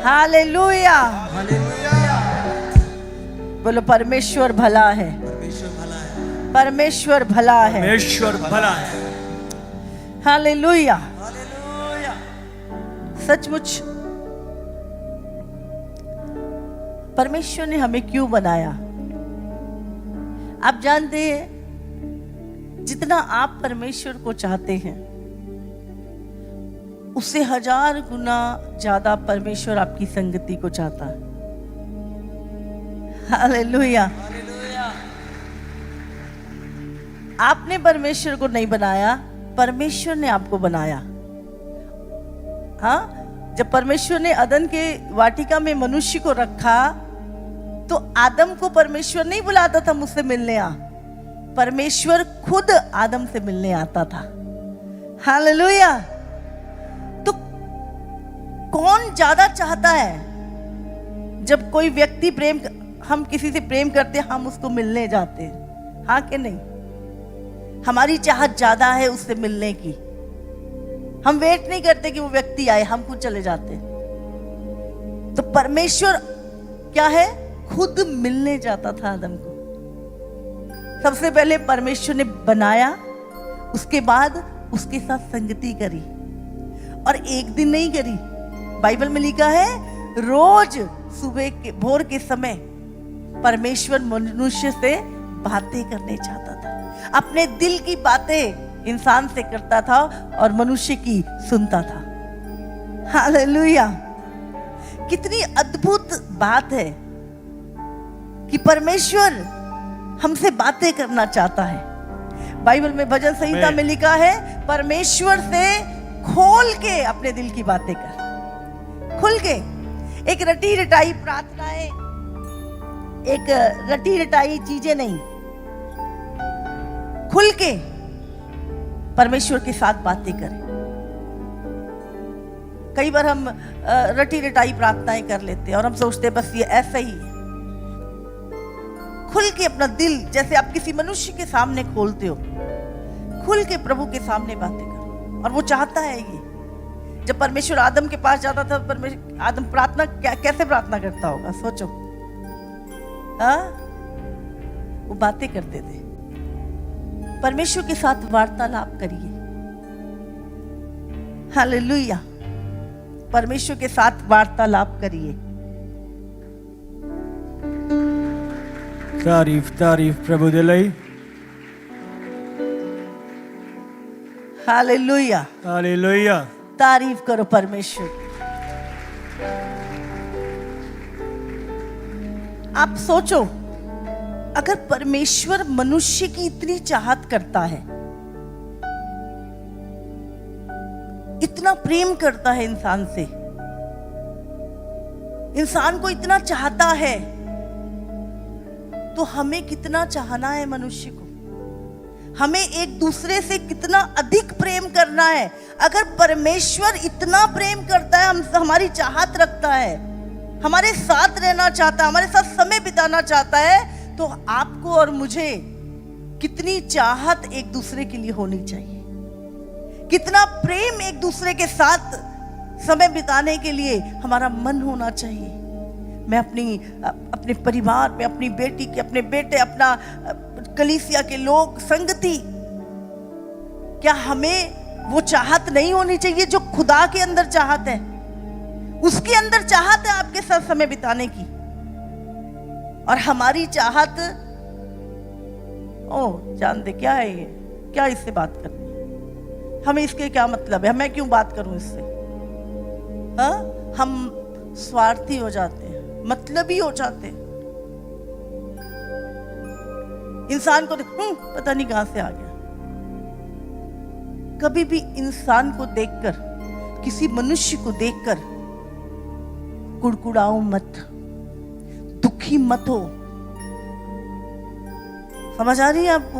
Hallelujah. Hallelujah. बोलो परमेश्वर भला है, परमेश्वर भला है, परमेश्वर भला है, परमेश्वर भला है। हालेलुया। हालेलुया। सचमुच परमेश्वर ने हमें क्यों बनाया? आप जानते हैं जितना आप परमेश्वर को चाहते हैं उससे 1000 गुना ज्यादा परमेश्वर आपकी संगति को चाहता है। हालेलुया। हालेलुया। आपने परमेश्वर को नहीं बनाया, परमेश्वर ने आपको बनाया। हाँ, जब परमेश्वर ने अदन के वाटिका में मनुष्य को रखा तो आदम को परमेश्वर नहीं बुलाता था मुझसे मिलने आ, परमेश्वर खुद आदम से मिलने आता था। हालेलुया। तो कौन ज्यादा चाहता है? जब कोई व्यक्ति हम किसी से प्रेम करते हम उसको मिलने जाते हैं, हाँ कि नहीं? हमारी चाहत ज्यादा है उससे मिलने की। हम वेट नहीं करते कि वो व्यक्ति आए, हम खुद चले जाते हैं। तो परमेश्वर क्या है? खुद मिलने जाता था आदम को। सबसे पहले परमेश्वर ने बनाया, उसके बाद उसके साथ संगति करी, और एक दिन नहीं करी। बाइबल में लिखा है रोज सुबह के भोर के समय परमेश्वर मनुष्य से बातें करने चाहता था, अपने दिल की बातें इंसान से करता था और मनुष्य की सुनता था। हालेलुया। कितनी अद्भुत बात है कि परमेश्वर हमसे बातें करना चाहता है। बाइबल में भजन संहिता में लिखा है परमेश्वर से खोल के अपने दिल की बातें कर, खुल के। एक रटी रटाई प्रार्थनाएं, एक रटी रटाई चीजें नहीं, खुल के परमेश्वर के साथ बातें करें। कई बार हम रटी रटाई प्रार्थनाएं कर लेते हैं और हम सोचते हैं बस ये ऐसा ही है। खुल के अपना दिल, जैसे आप किसी मनुष्य के सामने खोलते हो, खुल के प्रभु के सामने बातें करो। और वो चाहता है ये। जब परमेश्वर आदम के पास जाता था, आदम प्रार्थना कैसे प्रार्थना करता होगा? सोचो। हाँ, वो बातें करते थे। परमेश्वर के साथ वार्तालाप करिए। हालेलुया। परमेश्वर के साथ वार्तालाप करिए। तारीफ तारीफ प्रभु दे लई। हालेलुया। हालेलुया। तारीफ करो परमेश्वर। आप सोचो, अगर परमेश्वर मनुष्य की इतनी चाहत करता है, इतना प्रेम करता है इंसान से, इंसान को इतना चाहता है, तो हमें कितना चाहना है मनुष्य को? हमें एक दूसरे से कितना अधिक प्रेम करना है? अगर परमेश्वर इतना प्रेम करता है, हमारी चाहत रखता है, हमारे साथ रहना चाहता है, हमारे साथ समय बिताना चाहता है, तो आपको और मुझे कितनी चाहत एक दूसरे के लिए होनी चाहिए, कितना प्रेम एक दूसरे के साथ समय बिताने के लिए हमारा मन होना चाहिए। मैं अपने परिवार में, अपनी बेटी के, अपने बेटे, अपना कलीसिया के लोग, संगति, क्या हमें वो चाहत नहीं होनी चाहिए जो खुदा के अंदर चाहत है? उसके अंदर चाहत है आपके साथ समय बिताने की, और हमारी चाहत, जानते क्या है ये? क्या इससे बात करनी है? हमें इसके क्या मतलब है? मैं क्यों बात करूं इससे? हाँ, हम स्वार्थी हो जाते हैं, मतलबी हो जाते हैं। इंसान को पता नहीं कहां से आ गया। कभी भी इंसान को देखकर, किसी मनुष्य को देखकर कुड़कुड़ाओ मत, दुखी मत हो। समझ आ रही है आपको?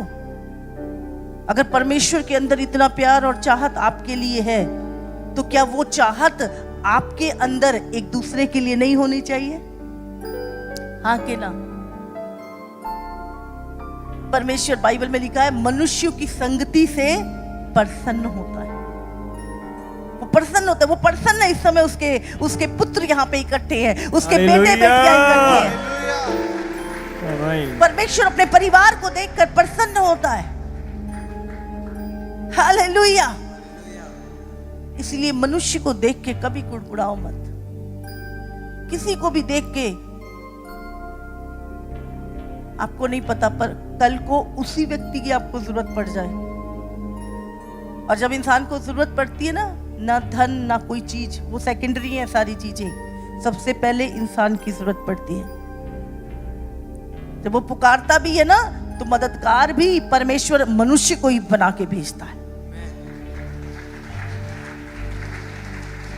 अगर परमेश्वर के अंदर इतना प्यार और चाहत आपके लिए है, तो क्या वो चाहत आपके अंदर एक दूसरे के लिए नहीं होनी चाहिए? हाँ कि ना? परमेश्वर, बाइबल में लिखा है, मनुष्यों की संगति से प्रसन्न होता है। वो प्रसन्न होता है। वो प्रसन्न है इस समय, उसके पुत्र यहाँ पे इकट्ठे हैं, उसके बेटे हालेलुया। बेटियां इकट्ठे हैं। आमीन। परमेश्वर अपने परिवार को देखकर प्रसन्न होता है। हालेलुया। इसलिए मनुष्य को देख के कभी कुड़कुड़ाओ मत। किसी को भी देख के, आपको नहीं पता पर कल को उसी व्यक्ति की आपको जरूरत पड़ जाए। और जब इंसान को जरूरत पड़ती है ना धन ना कोई चीज, वो सेकेंडरी है सारी चीजें। सबसे पहले इंसान की जरूरत पड़ती है। जब वो पुकारता भी है ना तो मददगार भी परमेश्वर मनुष्य को ही बना के भेजता है।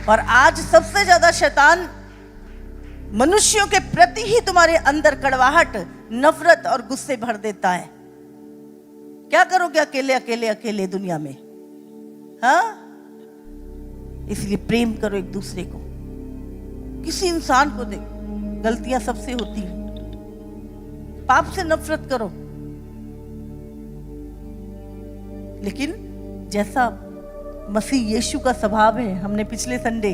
और आज सबसे ज्यादा शैतान मनुष्यों के प्रति ही तुम्हारे अंदर कड़वाहट, नफरत और गुस्से भर देता है। क्या करोगे अकेले अकेले अकेले दुनिया में? हाँ, इसलिए प्रेम करो एक दूसरे को। किसी इंसान को देख, गलतियां सबसे होती हैं, पाप से नफरत करो, लेकिन जैसा मसीह यीशु का स्वभाव है, हमने पिछले संडे,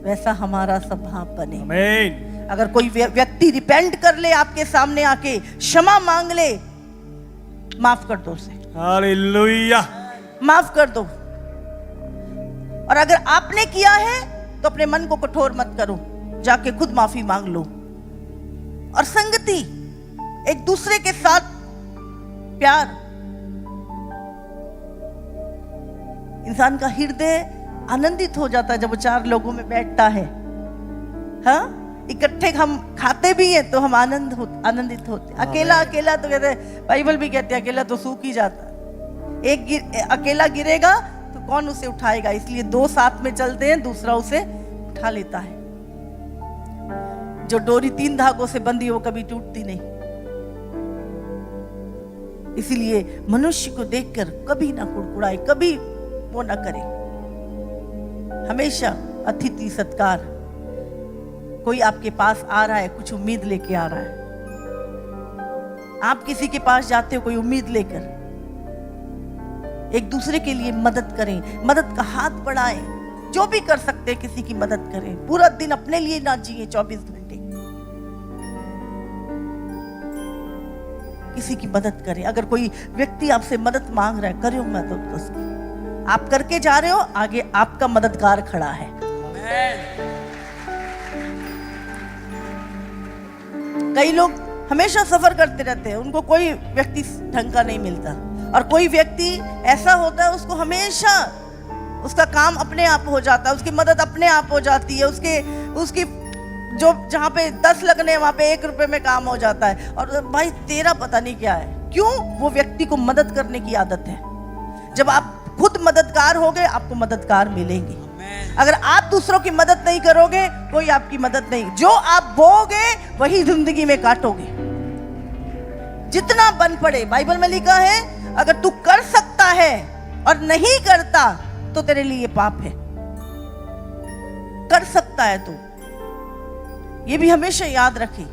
वैसा हमारा स्वभाव बने। आमीन। अगर कोई व्यक्ति रिपेंट कर ले आपके सामने आके, क्षमा मांग ले, माफ कर दो उसे, हालेलुया। माफ कर दो। और अगर आपने किया है तो अपने मन को कठोर मत करो, जाके खुद माफी मांग लो। और संगति, एक दूसरे के साथ प्यार। इंसान का हृदय आनंदित हो जाता है जब वो चार लोगों में बैठता है। हाँ, इकट्ठे हम खाते भी हैं तो हम आनंदित होते। अकेला अकेला तो कहते हैं, बाइबल भी कहते हैं अकेला तो सूख ही जाता है। अकेला गिरेगा तो कौन उसे उठाएगा? इसलिए दो साथ में चलते हैं, दूसरा उसे उठा लेता है। जो डोरी 3 धागों से बंधी वो कभी टूटती नहीं। इसलिए मनुष्य को देखकर कभी ना कुड़कुड़ाए, कभी वो ना करे। हमेशा अतिथि सत्कार। कोई आपके पास आ रहा है, कुछ उम्मीद लेके आ रहा है, आप किसी के पास जाते हो कोई उम्मीद लेकर, एक दूसरे के लिए मदद करें, मदद का हाथ बढ़ाएं। जो भी कर सकते हैं किसी की मदद करें। पूरा दिन अपने लिए ना जिए 24 घंटे, किसी की मदद करें। अगर कोई व्यक्ति आपसे मदद मांग रहा है, करो मदद उसकी। आप करके जा रहे हो, आगे आपका मददगार खड़ा है। कई लोग हमेशा सफर करते रहते हैं, उनको कोई व्यक्ति ढंग का नहीं मिलता। और कोई व्यक्ति ऐसा होता है, उसको हमेशा उसका काम अपने आप हो जाता है, उसकी मदद अपने आप हो जाती है। उसकी जो जहाँ पे 10 लगने वहां पे 1 रुपए में काम हो जाता है। और भाई तेरा पता नहीं क्या है, क्यों? वो व्यक्ति को मदद करने की आदत है। जब आप खुद मददगार होगे, आपको मददगार मिलेंगे। अगर आप दूसरों की मदद नहीं करोगे, कोई आपकी मदद नहीं। जो आप बोओगे वही जिंदगी में काटोगे। जितना बन पड़े, बाइबल में लिखा है, अगर तू कर सकता है और नहीं करता तो तेरे लिए पाप है। कर सकता है तू, ये भी हमेशा याद रखिए।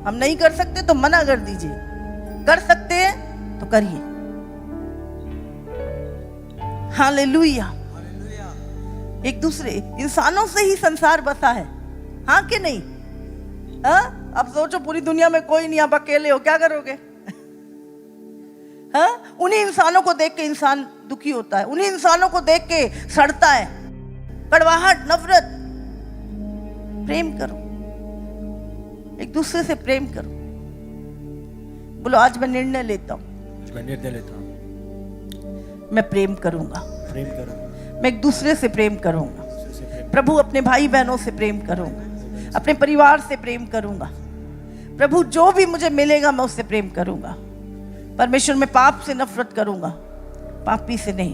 हम नहीं कर सकते तो मना कर दीजिए, कर सकते हैं तो करिए। हालेलुया। एक दूसरे इंसानों से ही संसार बसा है, हाँ कि नहीं? हाँ, अब सोचो पूरी दुनिया में कोई नहीं, आप अकेले हो, क्या करोगे? हाँ, उन्हीं इंसानों को देख के इंसान दुखी होता है, उन्हीं इंसानों को देख के सड़ता है। कड़वाहट, नफरत। प्रेम करो, एक दूसरे से प्रेम करो। बोलो, आज मैं निर्णय लेता हूं, मैं निर्णय लेता हूं, मैं प्रेम करूंगा, प्रेम करूंगा, मैं एक दूसरे से प्रेम करूंगा। प्रभु, अपने भाई बहनों से प्रेम करूंगा, अपने परिवार से प्रेम करूंगा। प्रभु, जो भी मुझे मिलेगा मैं उससे प्रेम करूंगा। परमेश्वर, मैं पाप से नफरत करूंगा, पापी से नहीं।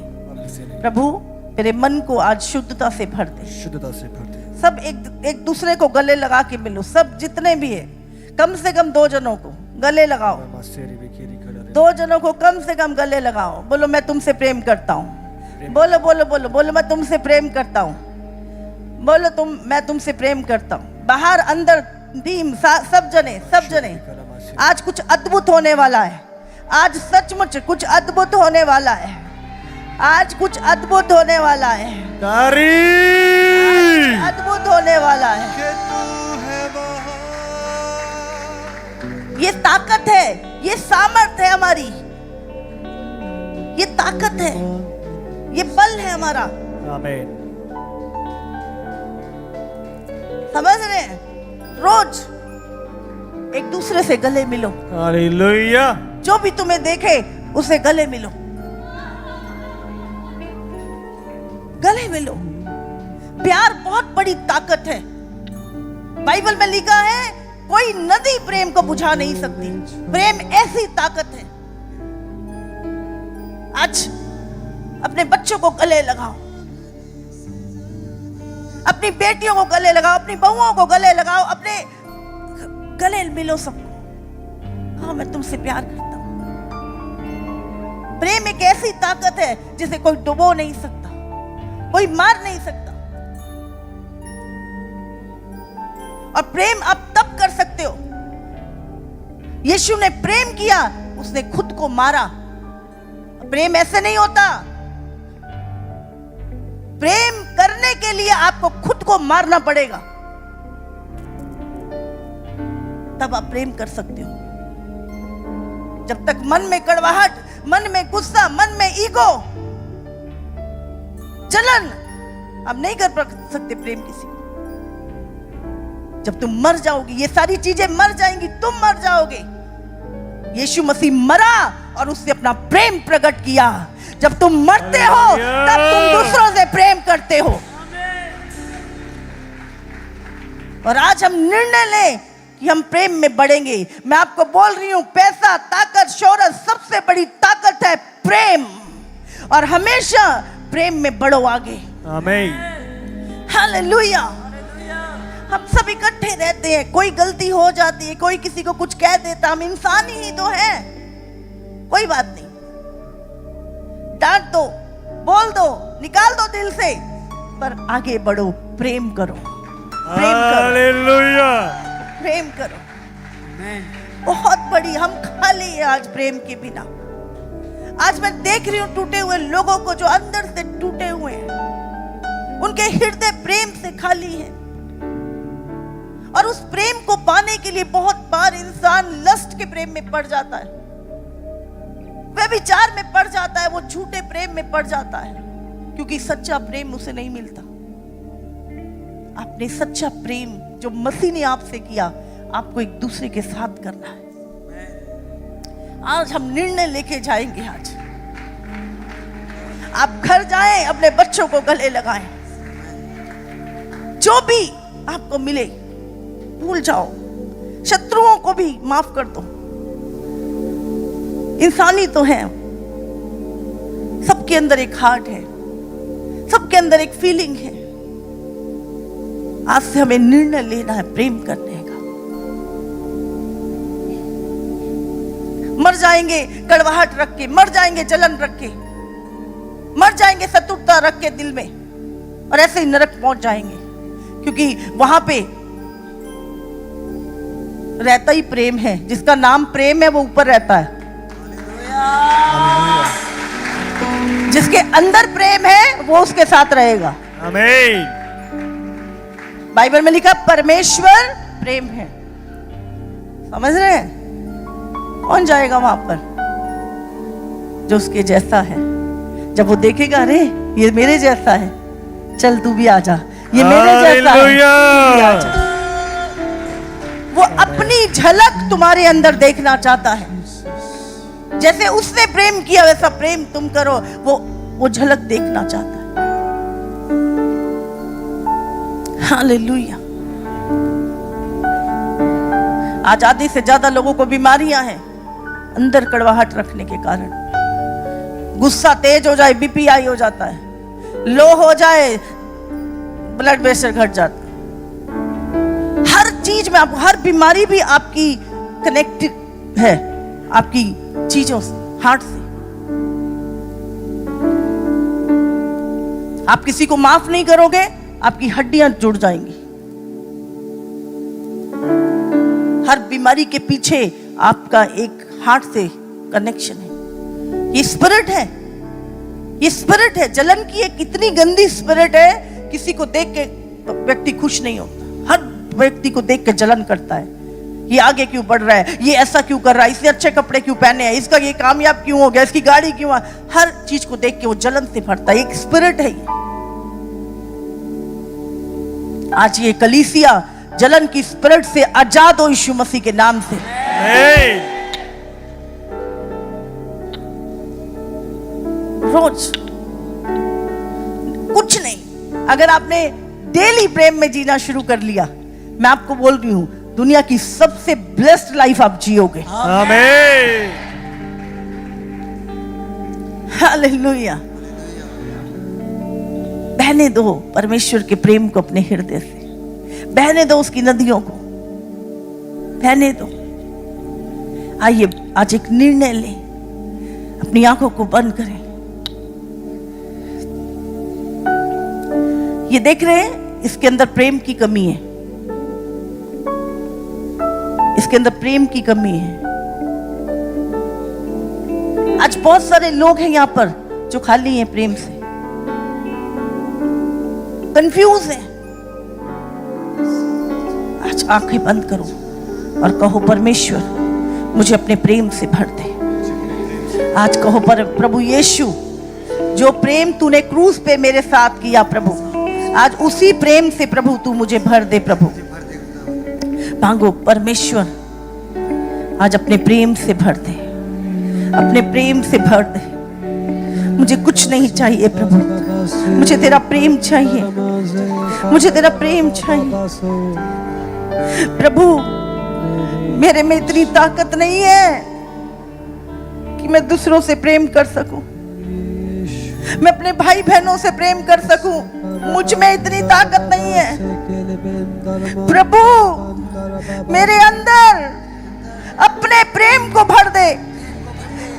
प्रभु, मेरे मन को आज शुद्धता से भर दे, शुद्धता से भर दे। सब एक दूसरे को गले लगा के मिलो। सब जितने भी है, कम से कम 2 जनों को गले लगाओ। 2 जनों को कम से कम गले लगाओ। बोलो, मैं तुमसे प्रेम करता हूँ। बोलो बोलो बोलो बोलो, मैं तुमसे प्रेम करता हूँ। बोलो, मैं तुमसे प्रेम करता हूँ। बाहर अंदर टीम, सब जने आज कुछ अद्भुत होने वाला है। आज सचमुच कुछ अद्भुत होने वाला है। आज कुछ अद्भुत होने वाला है। तारी अद्भुत होने वाला है। के तू है वहाँ। ये ताकत है, ये सामर्थ है हमारी, ये ताकत है, ये बल है हमारा। आमीन। समझ रहे हैं? रोज एक दूसरे से गले मिलो। हालेलुया। जो भी तुम्हें देखे उसे गले मिलो, गले मिलो। प्यार बहुत बड़ी ताकत है। बाइबल में लिखा है कोई नदी प्रेम को बुझा नहीं सकती। प्रेम ऐसी ताकत है। आज अपने बच्चों को गले लगाओ, अपनी बेटियों को गले लगाओ, अपनी बहुओं को गले लगाओ, अपने गले मिलो सबको। हाँ, मैं तुमसे प्यार करता हूं। प्रेम एक ऐसी ताकत है जिसे कोई डुबो नहीं सकता, कोई मार नहीं सकता। और प्रेम आप तब कर सकते हो, यीशु ने प्रेम किया, उसने खुद को मारा। प्रेम ऐसे नहीं होता। प्रेम करने के लिए आपको खुद को मारना पड़ेगा, तब आप प्रेम कर सकते हो। जब तक मन में कड़वाहट, मन में गुस्सा, मन में ईगो, जलन, आप नहीं कर सकते प्रेम किसी को। जब तुम मर जाओगे, ये सारी चीजें मर जाएंगी, तुम मर जाओगे। यीशु मसीह मरा और उसने अपना प्रेम प्रकट किया। जब तुम मरते हो तब तुम दूसरों से प्रेम करते हो। और आज हम निर्णय लें कि हम प्रेम में बढ़ेंगे। मैं आपको बोल रही हूं, पैसा, ताकत, शोहरत, सबसे बड़ी ताकत है प्रेम। और हमेशा प्रेम में बढ़ो आगे। आमीन। हालेलुया। हम सब इकट्ठे रहते हैं, कोई गलती हो जाती है, कोई किसी को कुछ कह देता, हम इंसान ही तो हैं। कोई बात नहीं, डांट दो, बोल दो, निकाल दो दिल से, पर आगे बढ़ो, प्रेम करो, प्रेम करो, हालेलुया। प्रेम करो। बहुत बड़ी, हम खाली हैं आज प्रेम के बिना। आज मैं देख रही हूं टूटे हुए लोगों को, जो अंदर से टूटे हुए हैं, उनके हृदय प्रेम से खाली है। और उस प्रेम को पाने के लिए बहुत बार इंसान लस्ट के प्रेम में पड़ जाता है, व्यभिचार में पड़ जाता है, वो झूठे प्रेम में पड़ जाता है, क्योंकि सच्चा प्रेम उसे नहीं मिलता। आपने सच्चा प्रेम जो मसीह ने आपसे किया, आपको एक दूसरे के साथ करना है। आज हम निर्णय लेके जाएंगे। आज आप घर जाएं, अपने बच्चों को गले लगाएं, जो भी आपको मिले भूल जाओ, शत्रुओं को भी माफ कर दो। इंसानी तो है, सबके अंदर एक हार्ट है, सबके अंदर एक फीलिंग है। आज से हमें निर्णय लेना है प्रेम करने का। मर जाएंगे कड़वाहट रख के, मर जाएंगे जलन रख के, मर जाएंगे शत्रुता रख के दिल में, और ऐसे ही नरक पहुंच जाएंगे। क्योंकि वहां पे रहता ही प्रेम है। जिसका नाम प्रेम है वो ऊपर रहता है। जिसके अंदर प्रेम है वो उसके साथ रहेगा। आमीन। बाइबल में लिखा परमेश्वर प्रेम है। समझ रहे हैं? कौन जाएगा वहां पर? जो उसके जैसा है। जब वो देखेगा, अरे ये मेरे जैसा है, चल तू भी आ जा, ये मेरे जैसा है, तू भी आ जा। वो अपनी झलक तुम्हारे अंदर देखना चाहता है। जैसे उसने प्रेम किया वैसा प्रेम तुम करो, वो झलक देखना चाहता है। हालेलुया। आज आधे से ज्यादा लोगों को बीमारियां हैं अंदर कड़वाहट रखने के कारण। गुस्सा तेज हो जाए, बीपीआई हो जाता है, लो हो जाए, ब्लड प्रेशर घट जाता है। हर चीज में आपको, हर बीमारी भी आपकी कनेक्टेड है आपकी चीजों से, हार्ट से। आप किसी को माफ नहीं करोगे, आपकी हड्डियां जुड़ जाएंगी। हर बीमारी के पीछे आपका एक हार्ट से कनेक्शन है। ये स्पिरिट है, ये स्पिरिट है, जलन की एक इतनी गंदी स्पिरिट है, किसी को देख के व्यक्ति खुश नहीं होता, हर व्यक्ति को देख के जलन करता है। ये आगे क्यों बढ़ रहा है, ये ऐसा क्यों कर रहा है, इसने अच्छे कपड़े क्यों पहने हैं, इसका ये कामयाब क्यों हो गया, इसकी गाड़ी क्यों है, हर चीज को देख के वो जलन से भरता है। एक स्पिरिट है ये। आज ये कलीसिया जलन की स्पिरिट से आजाद हो यीशु मसीह के नाम से। Amen. रोज कुछ नहीं, अगर आपने डेली प्रेम में जीना शुरू कर लिया, मैं आपको बोल रही हूं दुनिया की सबसे ब्लेस्ड लाइफ आप जियोगे। Amen. हालेलुया। बहने दो परमेश्वर के प्रेम को अपने हृदय से, बहने दो उसकी नदियों को, बहने दो। आइए आज एक निर्णय लें, अपनी आंखों को बंद करें। ये देख रहे हैं इसके अंदर प्रेम की कमी है, इसके अंदर प्रेम की कमी है। आज बहुत सारे लोग हैं यहां पर जो खाली हैं प्रेम से, कंफ्यूज हैं। आज आंखें बंद करो और कहो परमेश्वर मुझे अपने प्रेम से भर दे। आज कहो पर प्रभु यीशु, जो प्रेम तूने क्रूस पे मेरे साथ किया प्रभु, आज उसी प्रेम से प्रभु तू मुझे भर दे। प्रभु मांगो परमेश्वर आज अपने प्रेम से भर दे, अपने प्रेम से भर दे। मुझे कुछ नहीं चाहिए प्रभु, मुझे तेरा प्रेम चाहिए, मुझे तेरा प्रेम चाहिए। प्रभु मेरे में इतनी ताकत नहीं है कि मैं दूसरों से प्रेम कर सकूं, मैं अपने भाई बहनों से प्रेम कर सकूं, मुझ में इतनी ताकत नहीं है। प्रभु मेरे अंदर अपने प्रेम को भर दे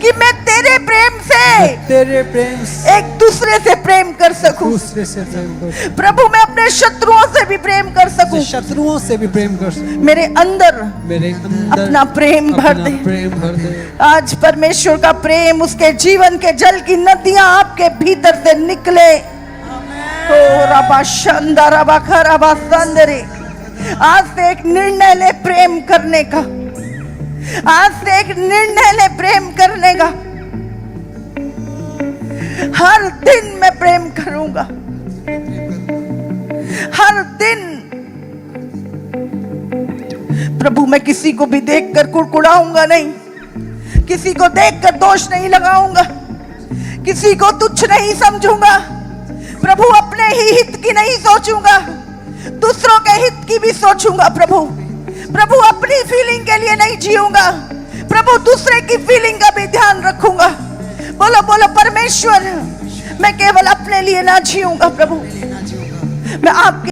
कि मैं तेरे प्रेम से एक दूसरे से प्रेम कर सकूं। प्रभु मैं अपने शत्रुओं से भी प्रेम कर सकूं, शत्रुओं से भी प्रेम कर सकूं। मेरे अंदर अपना प्रेम भर दे। आज परमेश्वर का प्रेम, उसके जीवन के जल की नदियां आपके भीतर से निकले। ओ रबा शंदा रबा खरबा संदरे। आज से एक निर्णय ले प्रेम करने का, आज से एक निर्णय ले प्रेम करने का। हर दिन मैं प्रेम करूंगा, हर दिन। प्रभु मैं किसी को भी देखकर कुड़कुड़ाऊंगा नहीं, किसी को देखकर दोष नहीं लगाऊंगा, किसी को तुच्छ नहीं समझूंगा। प्रभु अपने ही हित की नहीं सोचूंगा, दूसरों के हित की भी सोचूंगा। प्रभु अपनी फीलिंग के लिए नहीं जीऊंगा, प्रभु दूसरे की फीलिंग का भी ध्यान रखूंगा। बोलो बोलो परमेश्वर, मैं केवल अपने लिए ना जीऊंगा प्रभु, मैं आपके